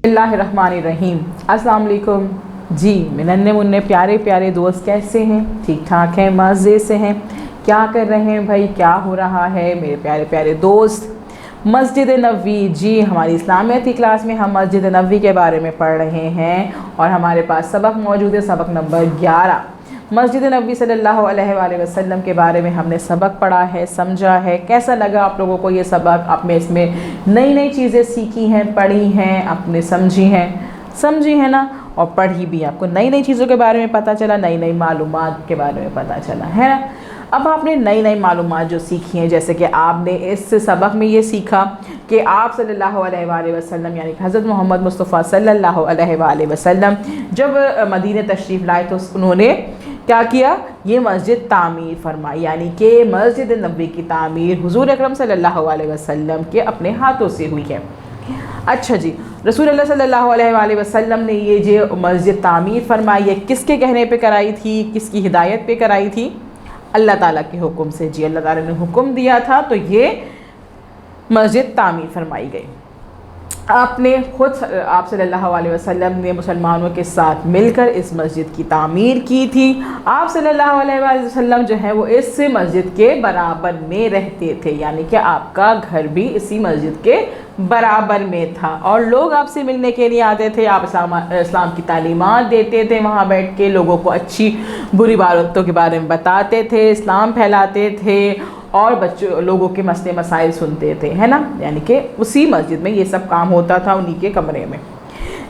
बिस्मिल्लाहिर्रहमानिर्रहीम। अस्सलाम वालेकुम जी। नन्हे मुन्ने प्यारे प्यारे दोस्त कैसे हैं? ठीक ठाक हैं, मज़े से हैं? क्या कर रहे हैं भाई? क्या हो रहा है मेरे प्यारे प्यारे दोस्त? मस्जिद नबवी जी, हमारी इस्लामियत की क्लास में हम मस्जिद नबवी के बारे में पढ़ रहे हैं और हमारे पास सबक मौजूद है, सबक नंबर 11। मस्जिद नबवी सल्लल्लाहु अलैहि वसल्लम के बारे में हमने सबक पढ़ा है, समझा है। कैसा लगा आप लोगों को ये सबक? आपने इसमें नई नई चीज़ें सीखी हैं, पढ़ी हैं, आपने समझी हैं ना, और पढ़ी भी। आपको नई नई चीज़ों के बारे में पता चला, नई नई मालूमात के बारे में पता चला, है ना। अब आपने नई नई मालूमात जो सीखी हैं, जैसे कि आपने इस सबक में ये सीखा कि आप सल्लल्लाहु अलैहि वसल्लम यानी कि हज़रत मोहम्मद मुस्तफ़ा सल्लल्लाहु अलैहि वसल्लम जब मदीने तशरीफ़ लाए तो उन्होंने क्या किया? ये मस्जिद तामीर फरमाई, यानी कि मस्जिद नबवी की तामीर हुज़ूर अकरम सल्लल्लाहु अलैहि वसल्लम के अपने हाथों से हुई है। अच्छा जी, रसूल अल्लाह सल्लल्लाहु अलैहि वसल्लम ने ये जो मस्जिद तामीर फरमाई है, किसके कहने पे कराई थी, किसकी हिदायत पे कराई थी? अल्लाह ताला के हुक्म से जी। अल्लाह ताला ने हुक्म दिया था तो ये मस्जिद तामीर फरमाई गई। आपने खुद आप सल्लल्लाहु अलैहि वसल्लम ने मुसलमानों के साथ मिलकर इस मस्जिद की तामीर की थी। आप सल्लल्लाहु अलैहि वसल्लम जो है वो इस मस्जिद के बराबर में रहते थे, यानी कि आपका घर भी इसी मस्जिद के बराबर में था और लोग आपसे मिलने के लिए आते थे। आप इस्लाम की तालीमात देते थे, वहाँ बैठ के लोगों को अच्छी बुरी बातों के बारे में बताते थे, इस्लाम फैलाते थे और बच्चों लोगों के मसले मसाइल सुनते थे, है ना। यानी कि उसी मस्जिद में ये सब काम होता था, उन्हीं के कमरे में।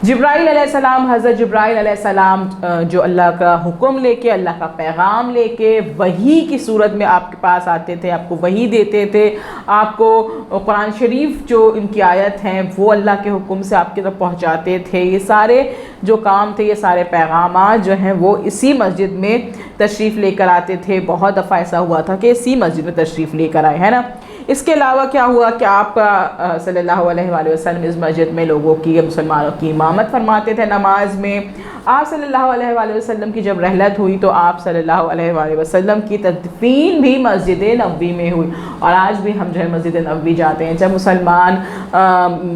जिब्राइल अलैहिस्सलाम, हज़रत जिब्राइल अलैहिस्सलाम जो अल्लाह का हुक्म लेके, अल्लाह का पैगाम लेके वही की सूरत में आपके पास आते थे, आपको वही देते थे। आपको कुरान शरीफ जो इनकी आयत हैं वो अल्लाह के हुक्म से आपकी तरफ पहुँचाते थे। ये सारे जो काम थे, ये सारे पैगामात जो हैं वो इसी मस्जिद में तशरीफ़ लेकर आते थे। बहुत दफ़ा ऐसा हुआ था कि इसी मस्जिद में तशरीफ़ लेकर आए, है ना। इसके अलावा क्या हुआ कि आप सल्लल्लाहु अलैहि वसल्लम इस मस्जिद में लोगों की, मुसलमानों की इमामत फरमाते थे नमाज में। आप सल्लल्लाहु अलैहि वसल्लम की जब रहलत हुई तो आप सल्लल्लाहु अलैहि वसल्लम की तदफीन भी मस्जिद नबवी में हुई। और आज भी हम जो है मस्जिद नबवी जाते हैं, जब मुसलमान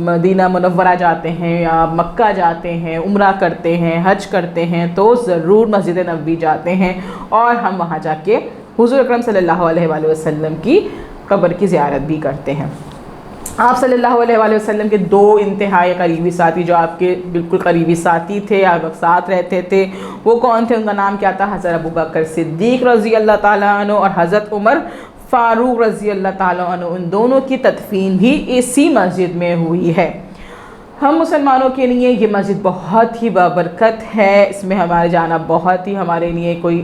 मदीना मुनव्वरा जाते हैं या मक्का जाते हैं, उम्रा करते हैं, हज करते हैं, तो ज़रूर मस्जिद नबवी जाते हैं और हम वहाँ जाके हुज़ूर अकरम सल्लल्लाहु अलैहि वसल्लम की कब्र की ज़ियारत भी करते हैं। आप सल्लल्लाहु अलैहि वसल्लम के दो इंतहाई करीबी साथी, जो आपके बिल्कुल करीबी साथी थे, आप साथ रहते थे, वो कौन थे? उनका नाम क्या था? हज़रत अबू बकर सिद्दीक़ रज़ी अल्लाह ताला अन्हु और हज़रत उमर फ़ारूक रज़ी अल्लाह ताला अन्हु। उन दोनों की तदफीन भी इसी मस्जिद में हुई है। हम मुसलमानों के लिए ये मस्जिद बहुत ही बाबरकत है। इसमें हमारे जाना बहुत ही हमारे लिए कोई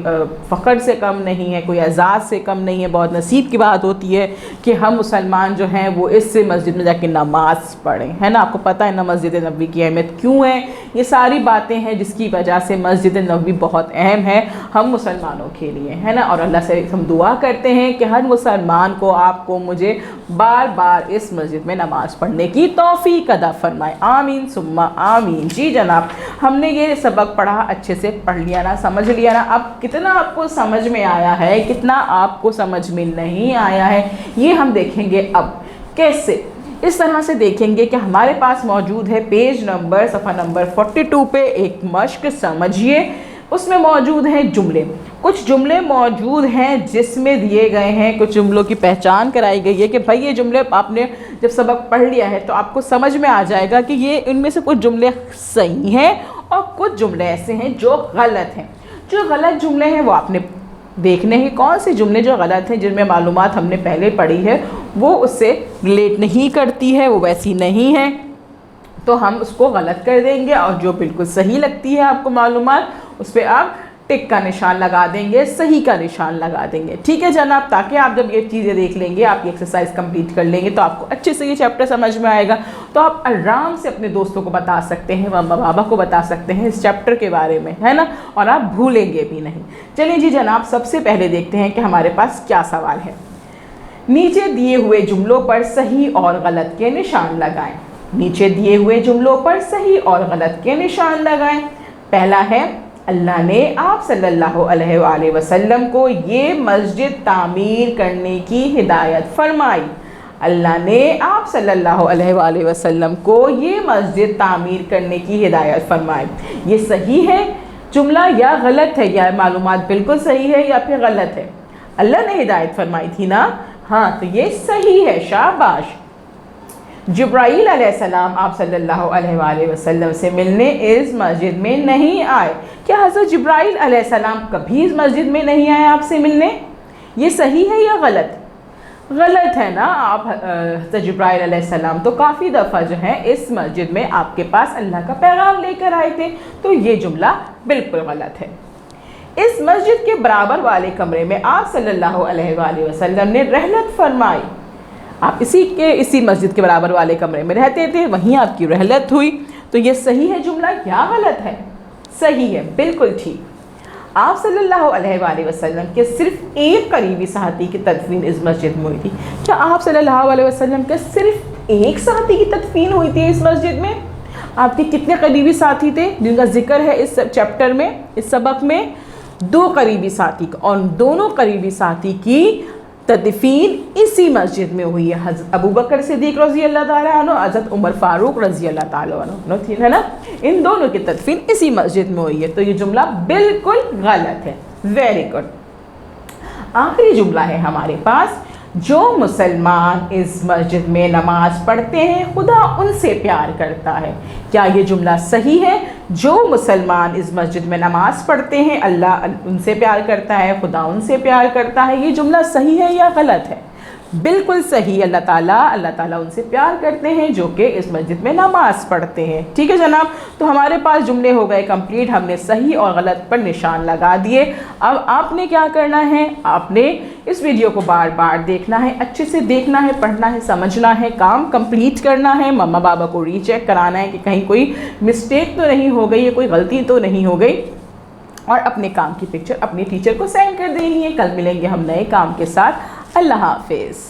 फ़ख्र से कम नहीं है, कोई एजाज़ से कम नहीं है। बहुत नसीब की बात होती है कि हम मुसलमान जो हैं वो इस मस्जिद में जाके नमाज़ पढ़ें, है ना। आपको पता है ना मस्जिद नबवी की अहमियत क्यों है। ये सारी बातें हैं जिसकी वजह से मस्जिद नबवी बहुत अहम है हम मुसलमानों के लिए, है ना। और अल्लाह से हम दुआ करते हैं कि हर मुसलमान को, आपको, मुझे बार बार इस मस्जिद में नमाज़ पढ़ने की तौफ़ीक़ अता फ़रमाए। आमीन सुम्मा आमीन। जी जनाब, हमने ये सबक पढ़ा, अच्छे से पढ़ लिया ना, समझ लिया ना। अब कितना आपको समझ में आया है, कितना आपको समझ में नहीं आया है, ये हम देखेंगे। अब कैसे? इस तरह से देखेंगे कि हमारे पास मौजूद है पेज नंबर, सफ़ा नंबर 42 पे एक मश्क समझिए। उसमें मौजूद हैं जुमले, कुछ जुमले मौजूद हैं जिसमें दिए गए हैं, कुछ जुमलों की पहचान कराई गई है कि भाई ये जुमले आपने जब सबक पढ़ लिया है तो आपको समझ में आ जाएगा कि ये इनमें से कुछ जुमले सही हैं और कुछ जुमले ऐसे हैं जो गलत हैं। जो गलत जुमले हैं वो आपने देखने हैं, कौन से जुमले जो गलत हैं, जिनमें मालूमात हमने पहले पढ़ी है वो उससे रिलेट नहीं करती है, वो वैसी नहीं है, तो हम उसको गलत कर देंगे। और जो बिल्कुल सही लगती है आपको मालूमात, उस पर आप टिक का निशान लगा देंगे, सही का निशान लगा देंगे। ठीक है जनाब, ताकि आप जब ये चीज़ें देख लेंगे, आप ये एक्सरसाइज कंप्लीट कर लेंगे तो आपको अच्छे से ये चैप्टर समझ में आएगा। तो आप आराम से अपने दोस्तों को बता सकते हैं, मम्मा बाबा को बता सकते हैं इस चैप्टर के बारे में, है ना, और आप भूलेंगे भी नहीं। चलिए जी जनाब, सबसे पहले देखते हैं कि हमारे पास क्या सवाल है। नीचे दिए हुए जुमलों पर सही और गलत के निशान लगाएं। नीचे दिए हुए जुमलों पर सही और गलत के निशान लगाएं। पहला है, अल्लाह ने आप सल्लल्लाहु अलैहि वसल्लम को ये मस्जिद तामीर करने की हिदायत फरमाई। اللہ نے آپ صلی اللہ علیہ وآلہ وسلم کو یہ مسجد تعمیر کرنے کی ہدایت فرمائی۔ یہ صحیح ہے جملہ یا غلط ہے، یا معلومات بالکل صحیح ہے یا پھر غلط ہے؟ اللہ نے ہدایت فرمائی تھی نا، ہاں تو یہ صحیح ہے، شاباش۔ جبرائیل علیہ السلام آپ صلی اللہ علیہ وآلہ وسلم سے ملنے اس مسجد میں نہیں آئے۔ کیا حضرت جبرائیل علیہ السلام کبھی اس مسجد میں نہیں آئے آپ سے ملنے؟ یہ صحیح ہے یا غلط؟ غلط ہے نا، آپ حضرت جبرائیل علیہ السلام تو کافی دفعہ جو ہے اس مسجد میں آپ کے پاس اللہ کا پیغام لے کر آئے تھے، تو یہ جملہ بالکل غلط ہے۔ اس مسجد کے برابر والے کمرے میں آپ صلی اللہ علیہ وآلہ وسلم نے رحلت فرمائی۔ آپ اسی مسجد کے برابر والے کمرے میں رہتے تھے، وہیں آپ کی رحلت ہوئی، تو یہ صحیح ہے جملہ یا غلط ہے؟ صحیح ہے، بالکل ٹھیک۔ آپ صلی اللہ علیہ وآلہ وسلم کے صرف ایک قریبی ساتھی کی تدفین اس مسجد میں ہوئی تھی۔ کیا آپ صلی اللہ علیہ وسلم کے صرف ایک ساتھی کی تدفین ہوئی تھی اس مسجد میں؟ آپ کے کتنے قریبی ساتھی تھے جن کا ذکر ہے اس چیپٹر میں، اس سبق میں؟ 2 قریبی ساتھی، اور دونوں قریبی ساتھی کی تدفین اسی مسجد میں ہوئی ہے۔ حضرت ابو بکر صدیق رضی اللہ تعالیٰ عنہ، حضرت عمر فاروق رضی اللہ تعالیٰ عنہ، ہے نا، ان دونوں کی تدفین اسی مسجد میں ہوئی ہے، تو یہ جملہ بالکل غلط ہے۔ Very good. آخری جملہ ہے ہمارے پاس، جو مسلمان اس مسجد میں نماز پڑھتے ہیں خدا ان سے پیار کرتا ہے۔ کیا یہ جملہ صحیح ہے؟ جو مسلمان اس مسجد میں نماز پڑھتے ہیں اللہ ان سے پیار کرتا ہے، خدا ان سے پیار کرتا ہے، یہ جملہ صحیح ہے یا غلط ہے؟ بالکل صحیح، اللہ تعالیٰ ان سے پیار کرتے ہیں جو کہ اس مسجد میں نماز پڑھتے ہیں۔ ٹھیک ہے جناب، تو ہمارے پاس جملے ہو گئے کمپلیٹ، ہم نے صحیح اور غلط پر نشان لگا دیے۔ اب آپ نے کیا کرنا ہے، آپ نے اس ویڈیو کو بار بار دیکھنا ہے، اچھے سے دیکھنا ہے، پڑھنا ہے، سمجھنا ہے، کام کمپلیٹ کرنا ہے، مما بابا کو ری چیک کرانا ہے کہ کہیں کوئی مسٹیک تو نہیں ہو گئی ہے، کوئی غلطی تو نہیں ہو گئی، اور اپنے کام کی پکچر اپنے ٹیچر کو سینڈ کر دینی ہے۔ کل ملیں گے ہم نئے کام کے ساتھ۔ اللہ حافظ۔